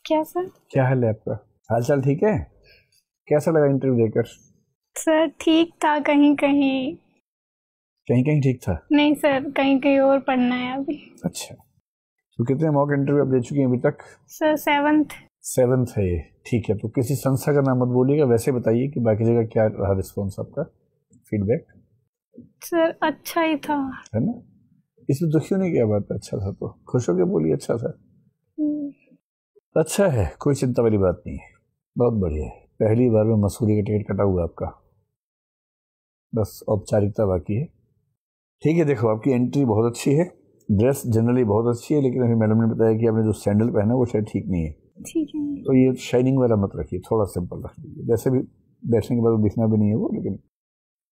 क्या सर? क्या हाल है आपका? हाल चाल ठीक है? कैसा लगा इंटरव्यू देकर? सर ठीक था, कहीं कहीं। कहीं कहीं ठीक था? नहीं सर, कहीं कहीं और पढ़ना है अभी। अच्छा, तो कितने मॉक इंटरव्यू आप दे चुकी हैं अभी तक? Sir 7th। 7th है ये, ठीक है। तो किसी संस्था का नाम मत बोलिएगा, वैसे बताइए कि बाकी जगह क्या रहा रिस्पॉन्स आपका, फीडबैक? सर अच्छा ही था। है ना? इसमें दुखी होने की क्या बात है? अच्छा था तो खुश होकर बोलिए अच्छा था। अच्छा है, कोई चिंता वाली बात नहीं है, बहुत बढ़िया है। पहली बार में मसूरी का टिकट कटा हुआ आपका, बस औपचारिकता बाकी है। ठीक है, देखो आपकी एंट्री बहुत अच्छी है, ड्रेस जनरली बहुत अच्छी है, लेकिन अभी मैडम ने बताया कि आपने जो सैंडल पहना वो शायद ठीक नहीं है। ठीक है। तो ये शाइनिंग वाला मत रखिए, थोड़ा सिंपल रख लीजिए। वैसे भी बैठने के बाद दिखना भी नहीं है वो, लेकिन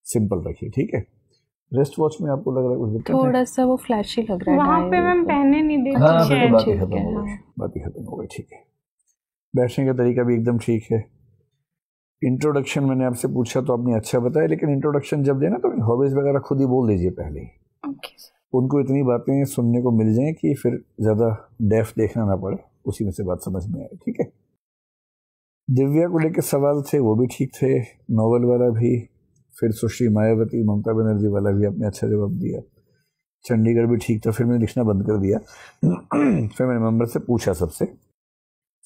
सिंपल रखिए, ठीक है। रेस्ट वॉच में आपको लग रहा है कुछ दिक्कत है? थोड़ा सा वो फ्लैशी लग रहा है। वहाँ पे मैम पहने नहीं देती। हाँ, शायद बात ही ठीक खत्म है, हो गई, हाँ। बात ही खत्म हो गई, ठीक है। बैठने का तरीका भी एकदम ठीक है। इंट्रोडक्शन मैंने आपसे पूछा तो आपने अच्छा बताया, लेकिन इंट्रोडक्शन जब देना तो हॉबीज वगैरह खुद ही बोल दीजिए पहले ही। Okay sir. उनको इतनी बातें सुनने को मिल जाएं कि फिर ज़्यादा डेफ देखना ना पड़े, उसी में से बात समझ में आए, ठीक है। दिव्या को लेकर सवाल थे, वो भी ठीक थे, नॉवल वाला भी, फिर सुश्री मायावती ममता बनर्जी वाला भी आपने अच्छा जवाब दिया, चंडीगढ़ भी ठीक था। फिर मैंने लिखना बंद कर दिया। फिर मैंने मेंबर से पूछा, सबसे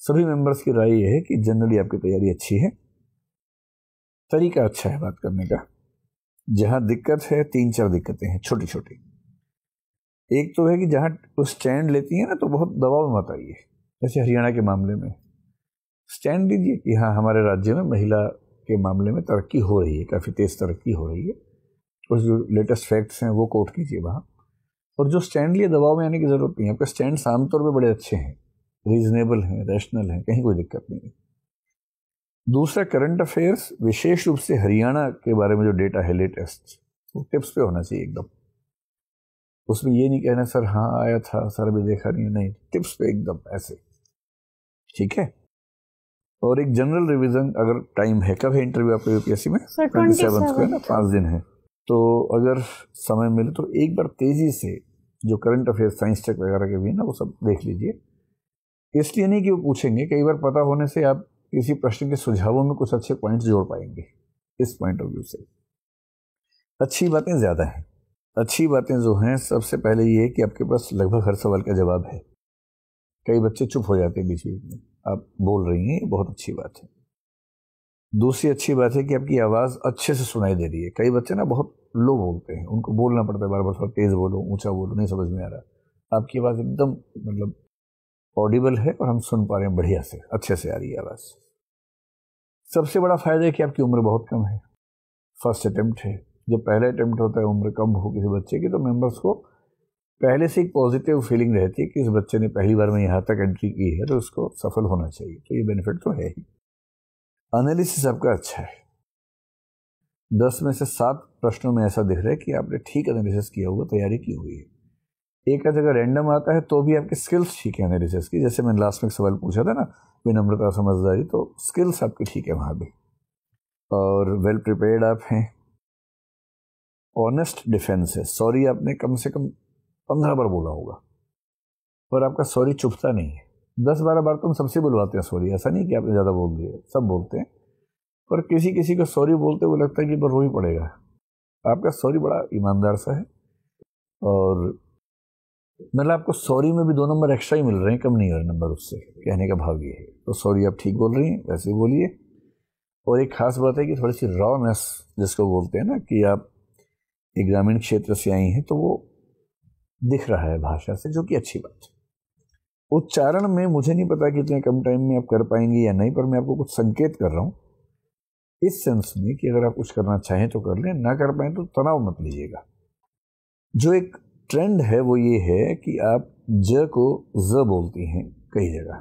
सभी मेंबर्स की राय ये है कि जनरली आपकी तैयारी अच्छी है, तरीका अच्छा है बात करने का। जहाँ दिक्कत है, 3-4 दिक्कतें हैं छोटी छोटी। एक तो है कि जहाँ वो स्टैंड लेती है ना, तो बहुत दबाव में मत आइए। जैसे हरियाणा के मामले में स्टैंड लीजिए कि हाँ, हमारे राज्य में महिला के मामले में तरक्की हो रही है, काफ़ी तेज़ तरक्की हो रही है, और जो लेटेस्ट फैक्ट्स हैं वो कोट कीजिए वहाँ। और जो स्टैंड लिए दबाव में आने की ज़रूरत नहीं है, आपके स्टैंड आमतौर पर बड़े अच्छे हैं, रीजनेबल हैं, रैशनल हैं, कहीं कोई दिक्कत नहीं है। दूसरा, करंट अफेयर्स, विशेष रूप से हरियाणा के बारे में जो डेटा है लेटेस्ट, वो टिप्स पे होना चाहिए एकदम। उसमें ये नहीं कहना सर हाँ आया था सर अभी देखा नहीं, टिप्स पे एकदम ऐसे, ठीक है। और एक जनरल रिवीजन अगर टाइम है, कब है इंटरव्यू आपका यूपीएससी में? 27 को है ना, 5 दिन है। तो अगर समय मिले तो एक बार तेजी से जो करंट अफेयर साइंस टेक वगैरह के भी है ना, वो सब देख लीजिए। इसलिए नहीं कि वो पूछेंगे, कई बार पता होने से आप किसी प्रश्न के सुझावों में कुछ अच्छे पॉइंट्स जोड़ पाएंगे। इस पॉइंट ऑफ व्यू से अच्छी बातें ज़्यादा हैं। अच्छी बातें जो हैं, सबसे पहले ये कि आपके पास लगभग हर सवाल का जवाब है। कई बच्चे चुप हो जाते हैं बीच बीच में, आप बोल रही हैं, ये बहुत अच्छी बात है। दूसरी अच्छी बात है कि आपकी आवाज़ अच्छे से सुनाई दे रही है। कई बच्चे ना बहुत लो बोलते हैं, उनको बोलना पड़ता है बार बार, थोड़ा तेज़ बोलो, ऊंचा बोलो, नहीं समझ में आ रहा। आपकी आवाज़ एकदम मतलब ऑडिबल है और हम सुन पा रहे हैं बढ़िया से, अच्छे से आ रही है आवाज़। सबसे बड़ा फायदा है कि आपकी उम्र बहुत कम है, फर्स्ट अटेम्प्ट है। जब पहला अटेम्प्ट होता है, उम्र कम हो किसी बच्चे की, तो मेंबर्स को पहले से एक पॉजिटिव फीलिंग रहती है कि इस बच्चे ने पहली बार में यहाँ तक एंट्री की है, तो उसको सफल होना चाहिए। तो ये बेनिफिट तो है ही। एनालिसिस आपका अच्छा है, 10 में से 7 प्रश्नों में ऐसा दिख रहा है कि आपने ठीक एनालिसिस किया हुआ, तैयारी की हुई है। एक अगर रैंडम आता है तो भी आपकी स्किल्स ठीक है एनालिसिस की। जैसे मैंने लास्ट में सवाल पूछा था ना, विनम्रता समझदारी, तो स्किल्स आपकी ठीक है वहाँ भी, और वेल प्रिपेयर्ड आप हैं। ऑनेस्ट डिफेंस है, सॉरी आपने कम से कम 15 बार बोला होगा, और आपका सॉरी चुभता नहीं है। 10-12 बार तो हम सबसे बुलवाते हैं सॉरी, ऐसा नहीं कि आपने ज़्यादा बोल दिया, सब बोलते हैं, पर किसी किसी को सॉरी बोलते हुए लगता है कि रो ही पड़ेगा। आपका सॉरी बड़ा ईमानदार सा है, और मतलब आपको सॉरी में भी 2 नंबर एक्स्ट्रा ही मिल रहे हैं, कम नहीं हो रहे नंबर उससे, कहने का भाव ये है। तो सॉरी आप ठीक बोल रही हैं, वैसे बोलिए। और एक खास बात है कि थोड़ी सी रॉनेस जिसको बोलते हैं ना, कि आप एक ग्रामीण क्षेत्र से आई हैं, तो वो दिख रहा है भाषा से, जो कि अच्छी बात है। उच्चारण में मुझे नहीं पता कि इतने कम टाइम में आप कर पाएंगे या नहीं, पर मैं आपको कुछ संकेत कर रहा हूँ इस सेंस में कि अगर आप कुछ करना चाहें तो कर लें, ना कर पाएं तो तनाव मत लीजिएगा। जो एक ट्रेंड है वो ये है कि आप ज को ज बोलती हैं कई जगह,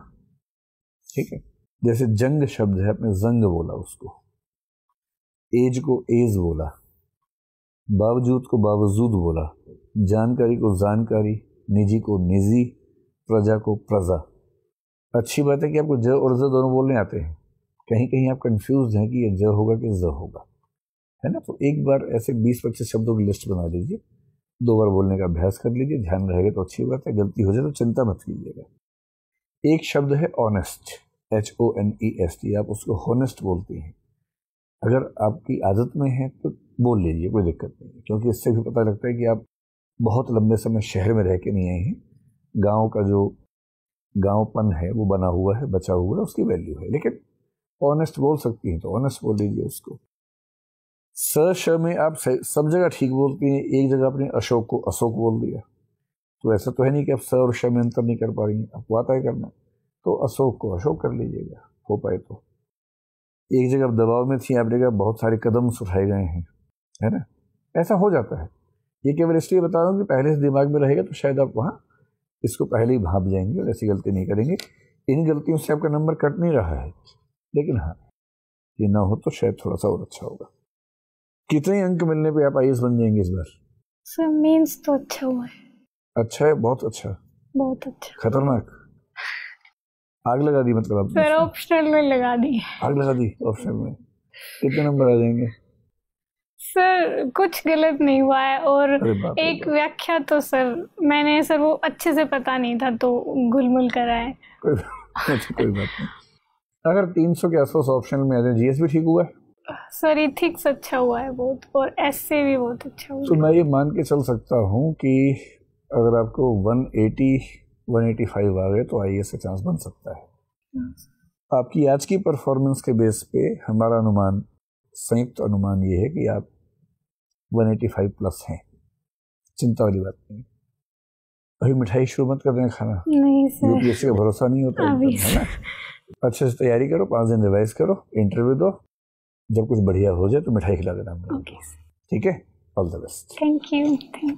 ठीक है। जैसे जंग शब्द है, आपने जंग बोला उसको, एज को एज बोला, बावजूद को बावजूद बोला, जानकारी को जानकारी, निजी को निजी, प्रजा को प्रजा। अच्छी बात है कि आपको ज और ज दोनों बोलने आते हैं। कहीं कहीं आप कंफ्यूज हैं कि ये ज होगा कि ज होगा, है ना। तो एक बार ऐसे 20-25 शब्दों की लिस्ट बना लीजिए, 2 बार बोलने का अभ्यास कर लीजिए, ध्यान रहेगा तो अच्छी बात है, गलती हो जाए तो चिंता मत कीजिएगा। एक शब्द है ऑनेस्ट, HONEST, आप उसको हॉनेस्ट बोलती हैं। अगर आपकी आदत में है तो बोल लीजिए, कोई दिक्कत नहीं है, क्योंकि इससे भी पता लगता है कि आप बहुत लंबे समय शहर में रह के नहीं आए हैं। गांव का जो गांवपन है वो बना हुआ है, बचा हुआ है, उसकी वैल्यू है। लेकिन ऑनेस्ट बोल सकती हैं तो ऑनेस्ट बोल लीजिए उसको। श में आप सब जगह ठीक बोलती हैं, एक जगह अपने अशोक को अशोक बोल दिया, तो ऐसा तो है नहीं कि आप स और श में अंतर नहीं कर पा रही हैं, आपको आता है करना, तो अशोक को अशोक कर लीजिएगा हो पाए तो। एक जगह आप दबाव में थी, आपने कहा बहुत सारे कदम उठाए गए हैं, है ना, ऐसा हो जाता है। ये केवल इसलिए बता रहा हूँ कि पहले से दिमाग में रहेगा तो शायद आप वहाँ इसको पहले ही भाप जाएंगे और ऐसी गलती नहीं करेंगे। इन गलतियों से आपका नंबर कट नहीं रहा है, लेकिन हाँ, ये ना हो तो शायद थोड़ा सा और अच्छा होगा। कितने अंक मिलने पे आप IAS बन जाएंगे इस बार? सर मीन्स तो अच्छा हुआ है। अच्छा है, बहुत अच्छा, बहुत अच्छा। खतरनाक, आग लगा दी मतलब आपने? सर ऑप्शनल में लगा दी। आग लगा दी ऑप्शनल में। कितने नंबर आ जाएंगे? सर कुछ गलत नहीं हुआ है, और अरे बाप रे एक बाप। व्याख्या तो सर मैंने सर वो अच्छे से पता नहीं था तो घुलमुल करा है। कोई बात नहीं। अगर 300 के आसपास ऑप्शनल में आ जाए, GS भी ठीक हुआ है सर, इथिक्स अच्छा हुआ है बहुत, और ऐसे भी बहुत अच्छा हुआ तो मैं ये मान के चल सकता हूँ कि अगर आपको 180 185 आ गए तो IAS का चांस बन सकता है। आपकी आज की परफॉर्मेंस के बेस पे हमारा अनुमान, संयुक्त अनुमान ये है कि आप 185 प्लस हैं, चिंता वाली बात नहीं। अभी मिठाई शुरू मत कर दें खाना, नहीं सर, UPSC का भरोसा नहीं होता अभी है ना। अच्छे से तैयारी करो, 5 दिन रिवाइज करो, इंटरव्यू दो, जब कुछ बढ़िया हो जाए तो मिठाई खिला देना मुझे। ओके सर, ठीक है, all the best. Thank you.